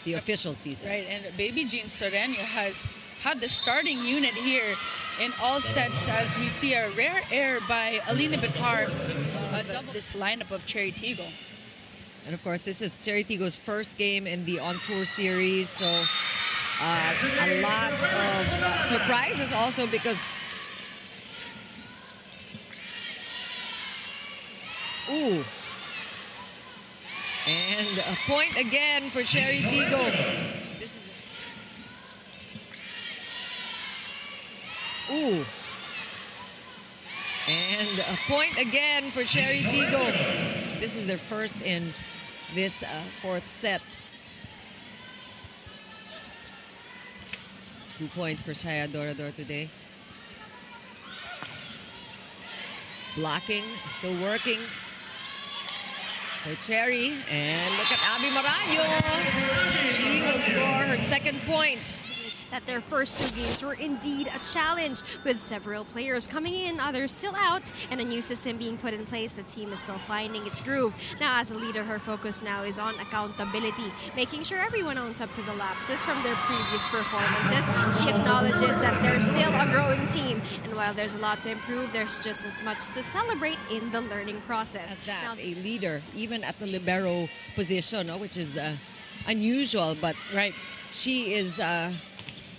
the official season. Right, and Baby Jean Soreño has had the starting unit here in all sets, as we see a rare error by Alina Bicar, double this lineup of Chery Tiggo. And of course, this is Chery Tiggo's first game in the on-tour series, so a lot of surprises also because... Ooh. And a point again for Chery Tiggo. This is... Ooh. And a point again for Chery Tiggo. This is their first in this fourth set. 2 points for Shaya Dorador today. Blocking, still working for Chery. And look at Abby Maraño. She will score her second point. That their first two games were indeed a challenge, with several players coming in, others still out, and a new system being put in place. The team is still finding its groove. Now, as a leader, her focus now is on accountability, making sure everyone owns up to the lapses from their previous performances. She acknowledges that they're still a growing team, and while there's a lot to improve, there's just as much to celebrate in the learning process. At that, now, a leader, even at the libero position, which is unusual, but right, she is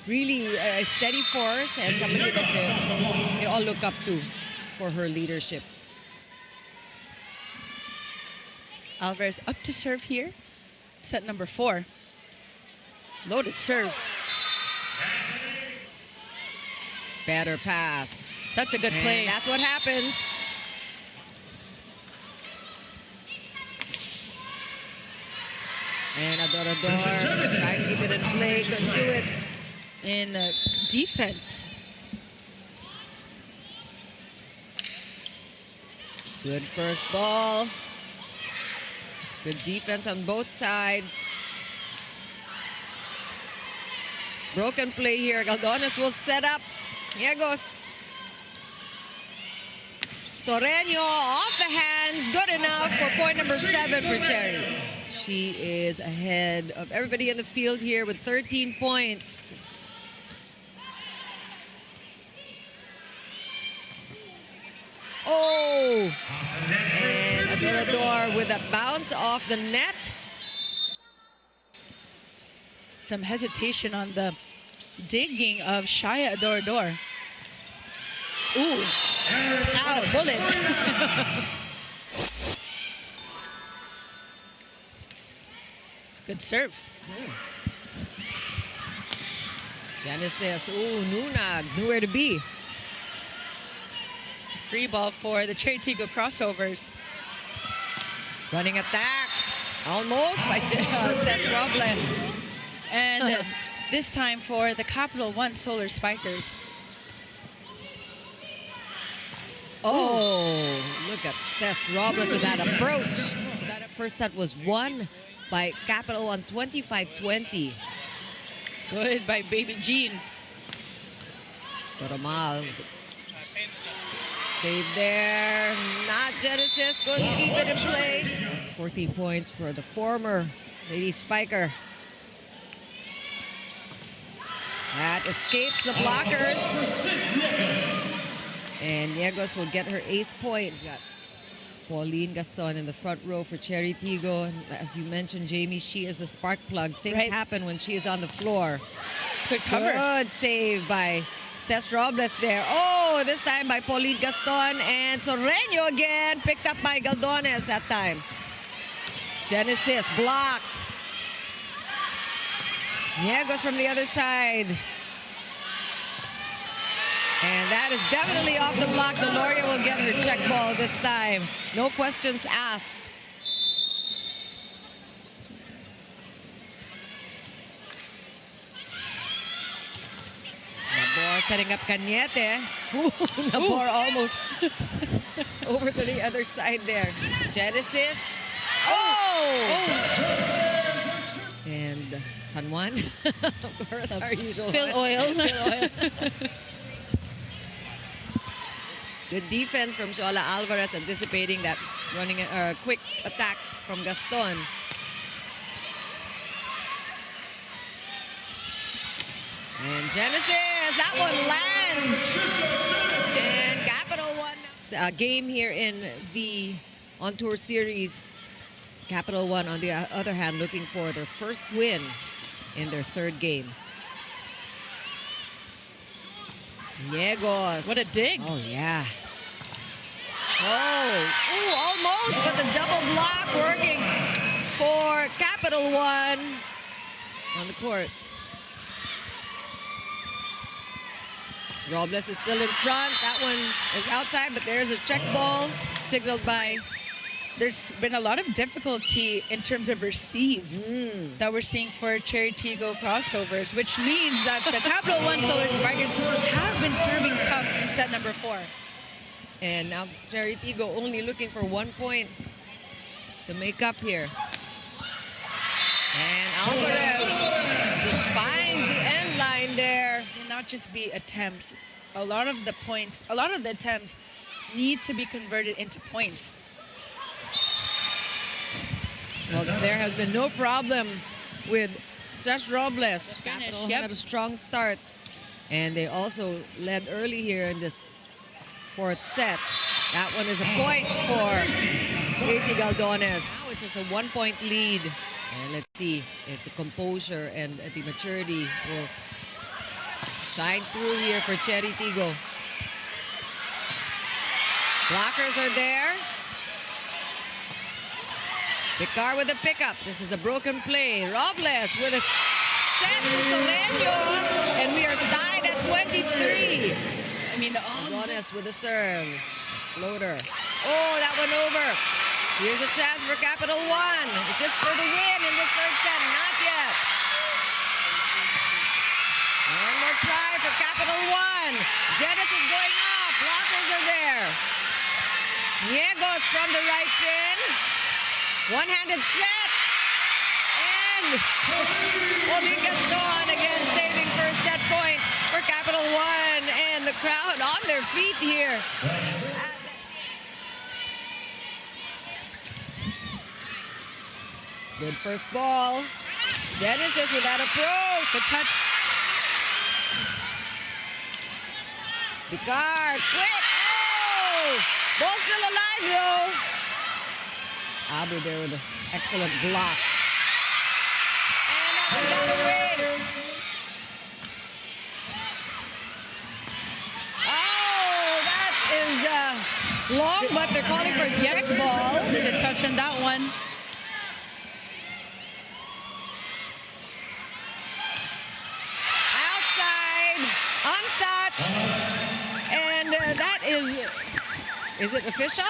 really a steady force and somebody that they all look up to for her leadership. Alvarez up to serve here. Set number 4. Loaded serve. Better pass. That's a good play. And that's what happens. And Adorador trying to keep it in play, couldn't do it. In defense. Good first ball. Good defense on both sides. Broken play here. Galdones will set up. Here goes. Soreño off the hands. Good enough for point number 7 for Chery. She is ahead of everybody in the field here with 13 points. Oh! And Adorador with a bounce off the net. Some hesitation on the digging of Shaya Adorador. Ooh! Ow, bullet! Good serve. Genesis, ooh, Nunag, nowhere to be. It's a free ball for the Chery Tiggo Crossovers. Running attack, almost by Seth Robles. And this time for the Capital1 Solar Spikers. Oh, look at Seth Robles with that approach. That first set was won by Capital1 25-20. Good by Baby Jean. Toromal. Save there. Not Genesis. Couldn't keep it in place. 14 points for the former Lady Spiker. That escapes the blockers. And Niegos will get her 8th point. Got Pauline Gaston in the front row for Chery Tiggo. And as you mentioned, Jamie, she is a spark plug. Things happen when she is on the floor. Good cover. Good save by Cesc Robles there. Oh, this time by Pauline Gaston. And Soreño again, picked up by Galdones that time. Genesis blocked. Niegos from the other side. And that is definitely off the block. Deloria will get her check ball this time. No questions asked. Nabor setting up Cañete. Nabor almost over to the other side there. Genesis. Oh! And San Juan. Of course, our usual Phil Oil. Good defense from Shola Alvarez, anticipating that running a quick attack from Gaston. And Genesis, that one lands. And Capital One. Game here in the on-tour series. Capital One, on the other hand, looking for their first win in their third game. Niegos. What a dig. Oh, yeah. Oh, ooh, almost, but the double block working for Capital One on the court. Robles is still in front. That one is outside, but there's a check ball signaled by. There's been a lot of difficulty in terms of receive that we're seeing for Chery Tiggo Crossovers, which means that the Capital 1 Solar Spikers have been serving tough in set number 4. And now Chery Tiggo only looking for 1 point to make up here. And Alvarez just finds the end line there. Will not just be attempts. A lot of the attempts need to be converted into points. Well, there has been no problem with Josh Robles. Capital had a strong start. And they also led early here in this fourth set. That one is a point for AC Galdones. Now it's just a 1 point lead. And let's see if the composure and the maturity will shine through here for Chery Tiggo. Blockers are there. Picar with a pickup. This is a broken play. Robles with a set to Soleño. And we are tied at 23. I mean, Galdones with a serve. Floater. Oh, that one over. Here's a chance for Capital One. Is this for the win in the third set? Not yet. One more try for Capital One. Genesis going up. Blockers are there. Niegos from the right pin. One-handed set. And Obi Gaston again saving first set point for Capital One. And the crowd on their feet here. Good first ball. Genesis with that approach. The touch. Picard, quick. Oh! Ball still alive though. Abu there with an excellent block. And that one got away. Oh, that is long, but they're calling for a check ball. There's a touch on that one. Untouched, and that is it official?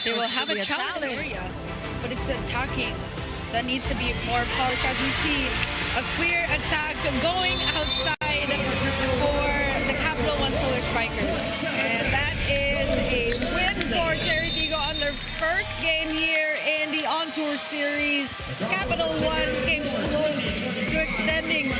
They will have a challenge area, but it's the attacking that needs to be more polished. As we see a clear attack going outside for the Capital 1 Solar Spikers. And that is a win for Chery Tiggo on their first game here in the on-tour series. Capital 1 came close to extending